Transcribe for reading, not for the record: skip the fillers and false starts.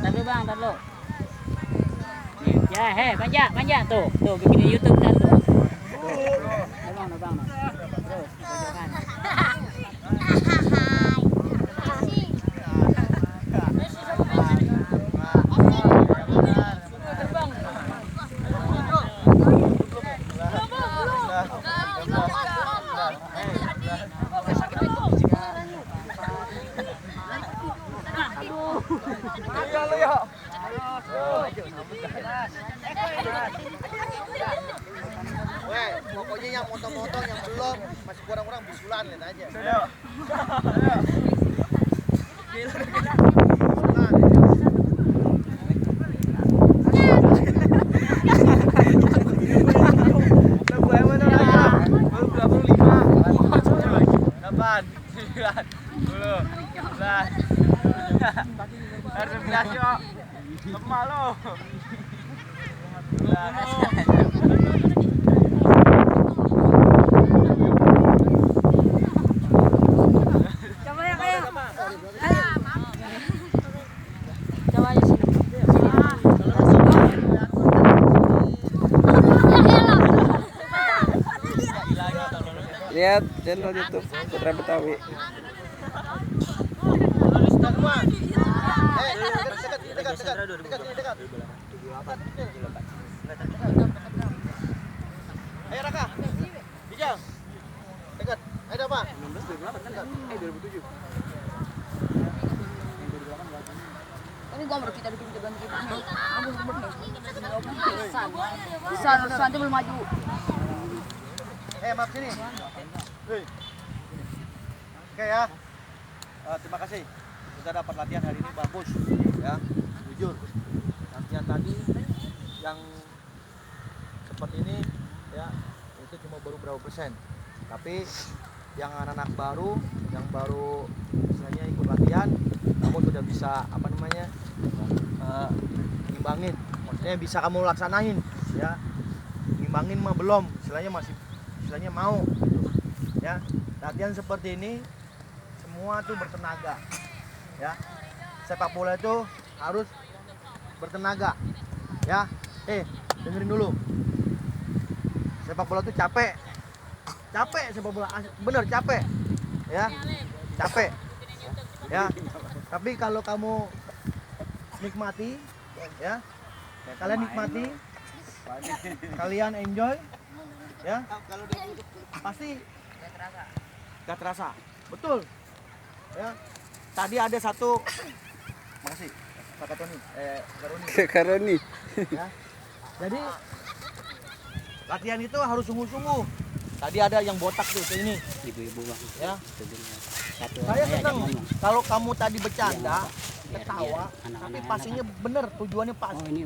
Tar dulu bang, tar dulu. Ya, panjang tuh bikin di YouTube kan tuh. Bang, terus pojokan. Pokoknya yang motong-motong yang belum masih kurang-kurang bisulan lihat aja. Lihat channel YouTube Putra Betawi. Ayo Raka, Bijang, dekat. Ayo apa? 2007. Ini gambar kita bikin jalan kita nih. Ambus nih. Bisa aja belum maju. Maaf sini. Oke ya. Terima kasih. Kita dapat latihan hari ini bagus ya. Jujur. Latihan tadi yang seperti ini ya itu cuma baru berapa persen. Tapi yang anak-anak baru yang baru istilahnya ikut latihan kamu sudah bisa ngimbangin, maksudnya bisa kamu laksanain ya. Ngimbangin mah belum, istilahnya mau gitu. Ya latihan seperti ini semua tuh bertenaga ya. Sepak bola itu harus bertenaga ya. Dengerin dulu, sepak bola tuh capek sepak bola, bener capek ya, tapi kalau kamu nikmati ya, kalian nikmati, kalian enjoy ya, pasti gak terasa, betul ya. Tadi ada satu, makasih Kakak Tony, Karoni. ya. Jadi latihan itu harus sungguh-sungguh. Tadi ada yang botak tuh kayak ini, Ibu-ibu bang. ya. Satu Saya orang seneng ngomong. kalau kamu tadi bercanda, Biar ketawa, anak-anak tapi enak pastinya bener, tujuannya pas. Oh ini